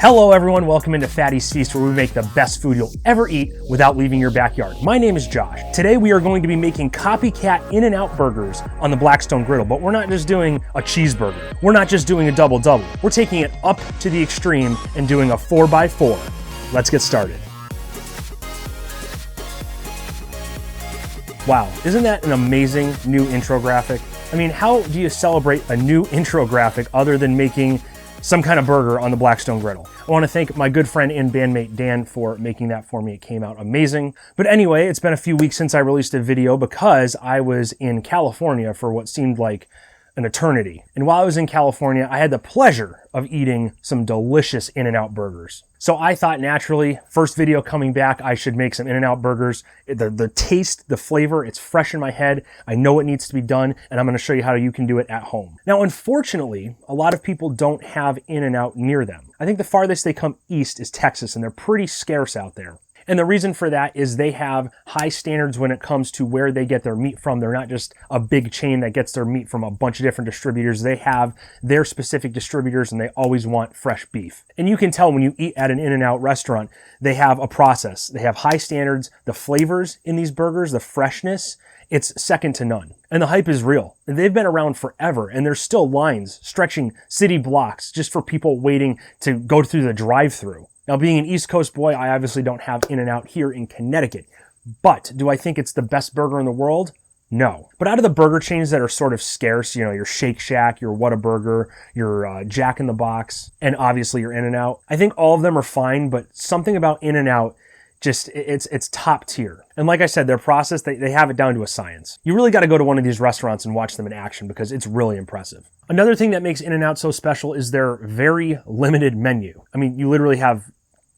Hello everyone, welcome into Fatty's Feast, where we make the best food you'll ever eat without leaving your backyard. My name is Josh. Today we are going to be making Copycat In-N-Out burgers on the Blackstone Griddle, but we're not just doing a cheeseburger. We're not just doing a double-double. We're taking it up to the extreme and doing a 4x4. Let's get started. Wow, isn't that an amazing new intro graphic? I mean, how do you celebrate a new intro graphic other than making some kind of burger on the Blackstone Griddle? I want to thank my good friend and bandmate Dan for making that for me. It came out amazing. But anyway, it's been a few weeks since I released a video because I was in California for what seemed like an eternity. And while I was in California, I had the pleasure of eating some delicious In-N-Out burgers. So I thought naturally, first video coming back, I should make some In-N-Out burgers. The taste, the flavor, it's fresh in my head. I know it needs to be done, and I'm gonna show you how you can do it at home. Now, unfortunately, a lot of people don't have In-N-Out near them. I think the farthest they come east is Texas, and they're pretty scarce out there. And the reason for that is they have high standards when it comes to where they get their meat from. They're not just a big chain that gets their meat from a bunch of different distributors. They have their specific distributors and they always want fresh beef. And you can tell when you eat at an In-N-Out restaurant, they have a process. They have high standards. The flavors in these burgers, the freshness, it's second to none. And the hype is real. They've been around forever and there's still lines stretching city blocks just for people waiting to go through the drive-thru. Now, being an East Coast boy, I obviously don't have In-N-Out here in Connecticut. But do I think it's the best burger in the world? No. But out of the burger chains that are sort of scarce, you know, your Shake Shack, your Whataburger, your Jack in the Box, and obviously your In-N-Out, I think all of them are fine, but something about In-N-Out, just it's top tier. And like I said, their process, they have it down to a science. You really got to go to one of these restaurants and watch them in action because it's really impressive. Another thing that makes In-N-Out so special is their very limited menu. I mean, you literally have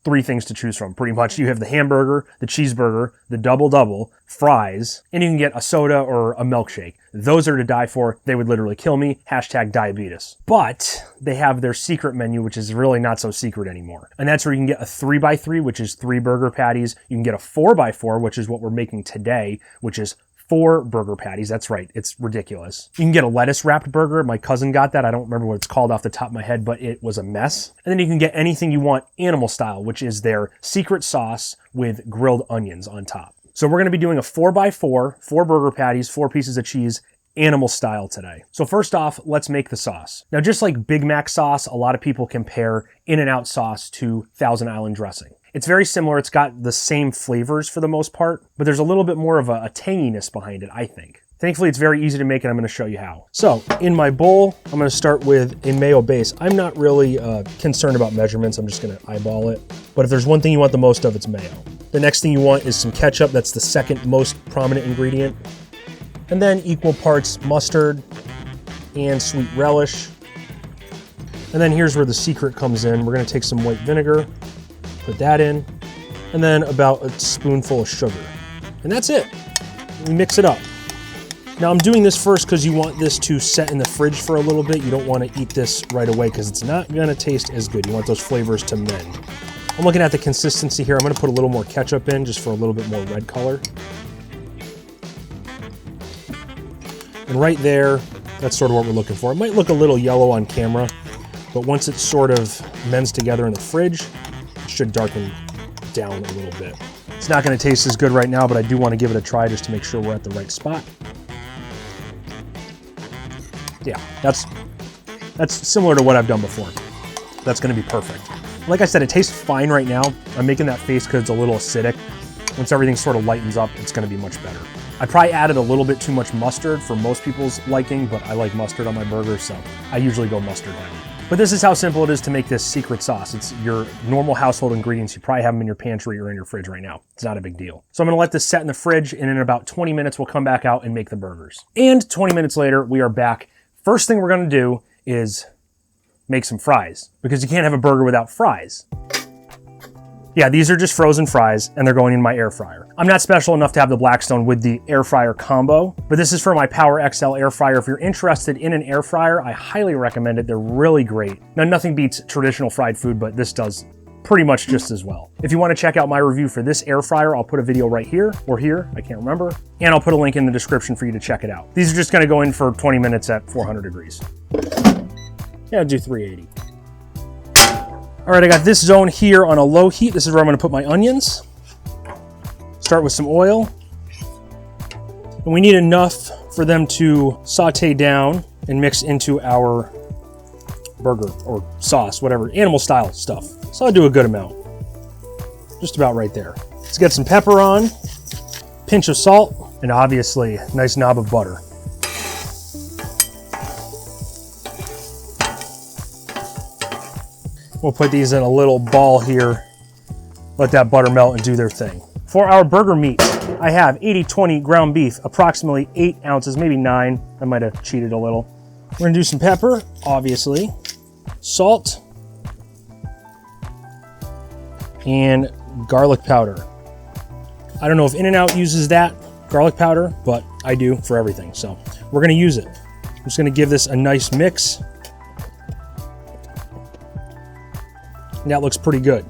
three things to choose from, pretty much. You have the hamburger, the cheeseburger, the double-double, fries, and you can get a soda or a milkshake. Those are to die for. They would literally kill me. #diabetes. But they have their secret menu, which is really not so secret anymore. And that's where you can get a 3x3, which is 3 burger patties. You can get a 4x4, which is what we're making today, which is 4 burger patties. That's right. It's ridiculous. You can get a lettuce wrapped burger. My cousin got that. I don't remember what it's called off the top of my head, but it was a mess. And then you can get anything you want animal style, which is their secret sauce with grilled onions on top. So we're going to be doing a 4x4, 4 burger patties, 4 pieces of cheese, animal style today. So first off, let's make the sauce. Now, just like Big Mac sauce, a lot of people compare In-N-Out sauce to Thousand Island dressing. It's very similar. It's got the same flavors for the most part, but there's a little bit more of a tanginess behind it, I think. Thankfully, it's very easy to make, and I'm going to show you how. So in my bowl, I'm going to start with a mayo base. I'm not really concerned about measurements. I'm just going to eyeball it. But if there's one thing you want the most of, it's mayo. The next thing you want is some ketchup. That's the second most prominent ingredient. And then equal parts mustard and sweet relish. And then here's where the secret comes in. We're going to take some white vinegar, put that in, and then about a spoonful of sugar. And that's it. We mix it up. Now I'm doing this first because you want this to set in the fridge for a little bit. You don't want to eat this right away because it's not going to taste as good. You want those flavors to mend. I'm looking at the consistency here. I'm going to put a little more ketchup in just for a little bit more red color. And right there, that's sort of what we're looking for. It might look a little yellow on camera, but once it sort of mends together in the fridge, it should darken down a little bit. It's not going to taste as good right now, but I do want to give it a try just to make sure we're at the right spot. Yeah, that's similar to what I've done before. That's going to be perfect. Like I said, it tastes fine right now. I'm making that face because it's a little acidic. Once everything sort of lightens up, it's going to be much better. I probably added a little bit too much mustard for most people's liking, but I like mustard on my burgers, so I usually go mustard down. But this is how simple it is to make this secret sauce. It's your normal household ingredients. You probably have them in your pantry or in your fridge right now. It's not a big deal. So I'm going to let this set in the fridge, and in about 20 minutes, we'll come back out and make the burgers. And 20 minutes later, we are back. First thing we're going to do is make some fries, because you can't have a burger without fries. Yeah, these are just frozen fries, and they're going in my air fryer. I'm not special enough to have the Blackstone with the air fryer combo, but this is for my Power XL air fryer. If you're interested in an air fryer, I highly recommend it. They're really great. Now, nothing beats traditional fried food, but this does pretty much just as well. If you want to check out my review for this air fryer, I'll put a video right here or here, I can't remember, and I'll put a link in the description for you to check it out. These are just going to go in for 20 minutes at 400 degrees. Yeah, I'll do 380. All right, I got this zone here on a low heat. This is where I'm gonna put my onions. Start with some oil. And we need enough for them to saute down and mix into our burger or sauce, whatever, animal style stuff. So I'll do a good amount. Just about right there. Let's get some pepper on, pinch of salt, and obviously a nice knob of butter. We'll put these in a little ball here, let that butter melt and do their thing. For our burger meat, I have 80-20 ground beef, approximately 8 ounces, maybe 9. I might have cheated a little. We're gonna do some pepper, obviously, salt, and garlic powder. I don't know if In-N-Out uses that garlic powder, but I do for everything, so we're gonna use it. I'm just gonna give this a nice mix. And that looks pretty good.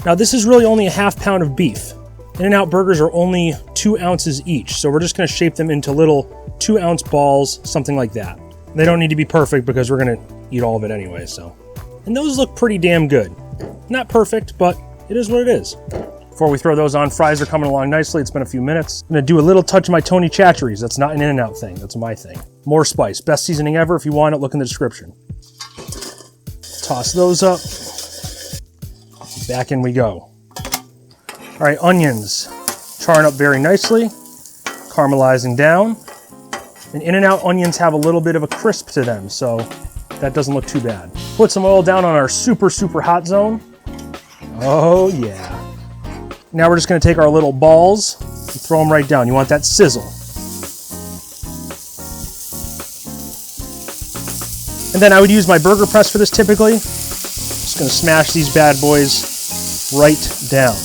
Now this is really only a ½ pound of beef. In-N-Out burgers are only 2 ounces each, so we're just gonna shape them into little 2-ounce balls, something like that. They don't need to be perfect because we're gonna eat all of it anyway, so. And those look pretty damn good. Not perfect, but it is what it is. Before we throw those on, fries are coming along nicely. It's been a few minutes. I'm gonna do a little touch of my Tony Chachere's. That's not an In-N-Out thing, that's my thing. More spice, best seasoning ever. If you want it, look in the description. Toss those up. Back in we go. All right, onions, charring up very nicely, caramelizing down. And In-N-Out onions have a little bit of a crisp to them, so that doesn't look too bad. Put some oil down on our super, super hot zone. Oh yeah. Now we're just gonna take our little balls and throw them right down. You want that sizzle. And then I would use my burger press for this typically. Just gonna smash these bad boys right down.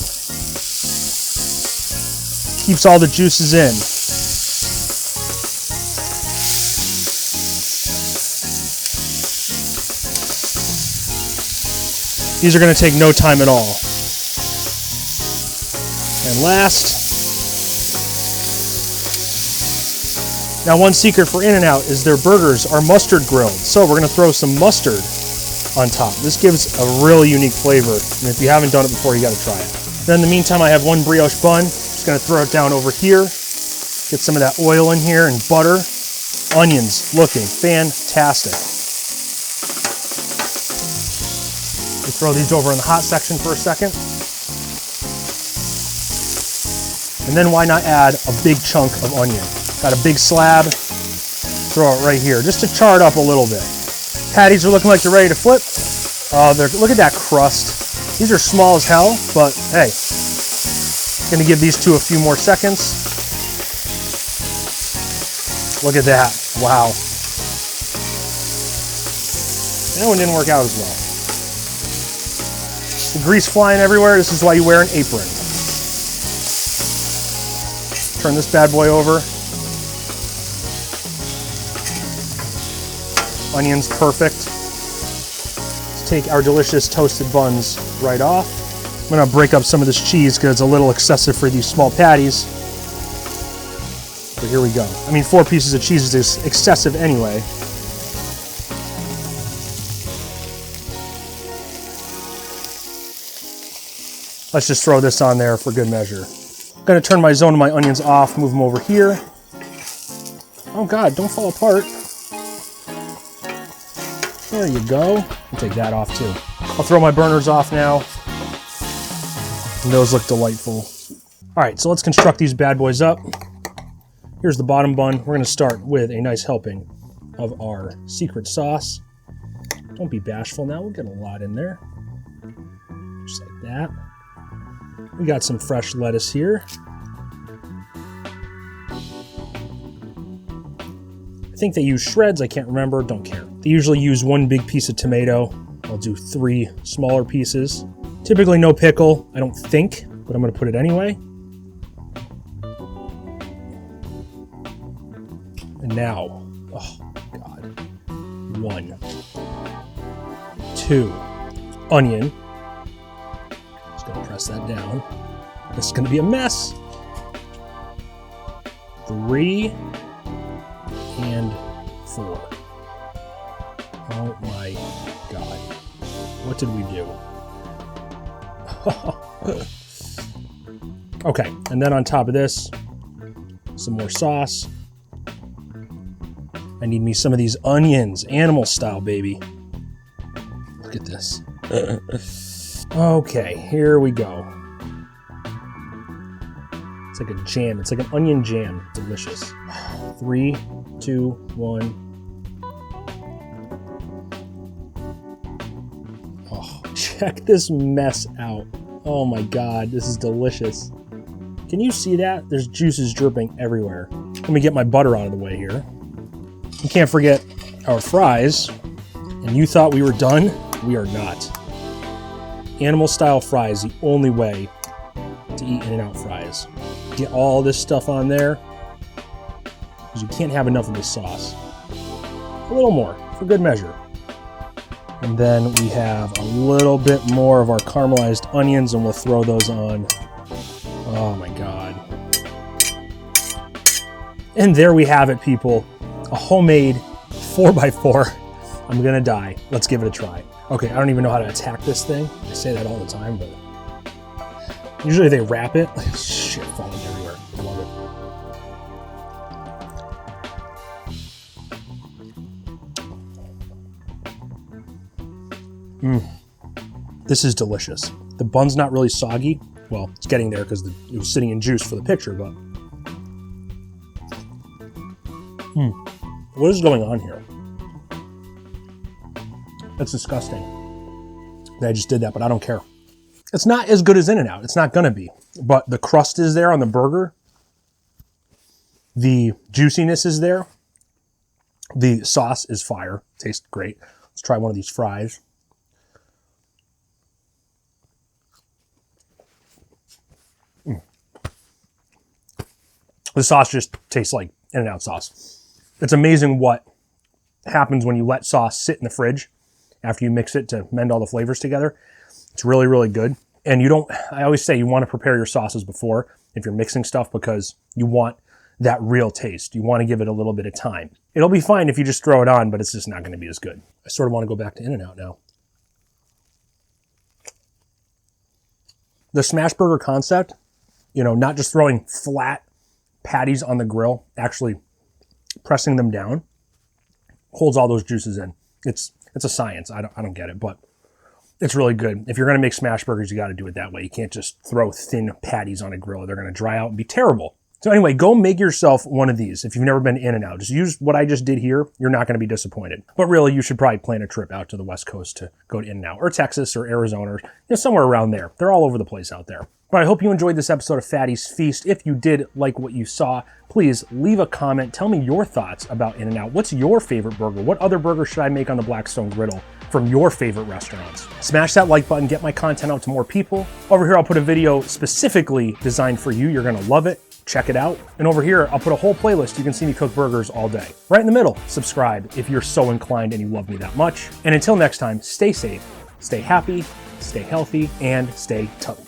Keeps all the juices in. These are going to take no time at all. And last, now one secret for In-N-Out is their burgers are mustard grilled. So we're going to throw some mustard on top. This gives a really unique flavor. And if you haven't done it before, you got to try it. Then in the meantime, I have one brioche bun. Just going to throw it down over here. Get some of that oil in here and butter. Onions looking fantastic. We throw these over in the hot section for a second. And then why not add a big chunk of onion? Got a big slab, throw it right here, just to char it up a little bit. Patties are looking like they're ready to flip. Look at that crust. These are small as hell, but hey, gonna give these two a few more seconds. Look at that, wow. That one didn't work out as well. The grease flying everywhere, this is why you wear an apron. Turn this bad boy over. Onions, perfect. Let's take our delicious toasted buns right off. I'm gonna break up some of this cheese because it's a little excessive for these small patties. But here we go. I mean, 4 pieces of cheese is excessive anyway. Let's just throw this on there for good measure. I'm gonna turn my zone of my onions off, move them over here. Oh God, don't fall apart. There you go. I'll take that off too. I'll throw my burners off now. And those look delightful. All right, so let's construct these bad boys up. Here's the bottom bun. We're gonna start with a nice helping of our secret sauce. Don't be bashful now, we'll get a lot in there. Just like that. We got some fresh lettuce here. I think they use shreds, I can't remember, don't care. They usually use 1 big piece of tomato. I'll do 3 smaller pieces. Typically no pickle, I don't think, but I'm gonna put it anyway. And now, oh God, 1, 2, onion. Just gonna press that down. This is gonna be a mess. 3 and 4. Oh my God. What did we do? Okay, and then on top of this, some more sauce. I need me some of these onions, animal style, baby. Look at this. Okay, here we go. It's like a jam. It's like an onion jam. Delicious. 3, 2, 1. Oh, check this mess out. Oh my God, this is delicious. Can you see that? There's juices dripping everywhere. Let me get my butter out of the way here. You can't forget our fries. And you thought we were done? We are not. Animal style fries, the only way to eat In-N-Out fries. Get all this stuff on there, because you can't have enough of this sauce. A little more, for good measure. And then we have a little bit more of our caramelized onions, and we'll throw those on. Oh my God. And there we have it, people. A homemade 4x4. I'm gonna die. Let's give it a try. Okay, I don't even know how to attack this thing. I say that all the time, but usually they wrap it. Shit falling everywhere. I love it. This is delicious. The bun's not really soggy. Well, it's getting there because it was sitting in juice for the picture, but what is going on here? That's disgusting that I just did that, but I don't care. It's not as good as In-N-Out. It's not gonna be, but the crust is there on the burger. The juiciness is there. The sauce is fire. Tastes great. Let's try one of these fries. The sauce just tastes like In-N-Out sauce. It's amazing what happens when you let sauce sit in the fridge after you mix it to mend all the flavors together. It's really, really good. And I always say you want to prepare your sauces before if you're mixing stuff, because you want that real taste. You want to give it a little bit of time. It'll be fine if you just throw it on, but it's just not going to be as good. I sort of want to go back to In-N-Out now. The smashburger concept, not just throwing flat patties on the grill, actually pressing them down, holds all those juices in. It's a science. I don't get it, but it's really good. If you're going to make smash burgers, you got to do it that way. You can't just throw thin patties on a grill. They're going to dry out and be terrible. So anyway, go make yourself one of these. If you've never been to In-N-Out, just use what I just did here. You're not going to be disappointed. But really, you should probably plan a trip out to the West Coast to go to In-N-Out, or Texas or Arizona, or somewhere around there. They're all over the place out there. But I hope you enjoyed this episode of Fatty's Feast. If you did like what you saw, please leave a comment. Tell me your thoughts about In-N-Out. What's your favorite burger? What other burger should I make on the Blackstone Griddle from your favorite restaurants? Smash that like button, get my content out to more people. Over here, I'll put a video specifically designed for you. You're gonna love it. Check it out. And over here, I'll put a whole playlist. You can see me cook burgers all day. Right in the middle, subscribe if you're so inclined and you love me that much. And until next time, stay safe, stay happy, stay healthy, and stay tough.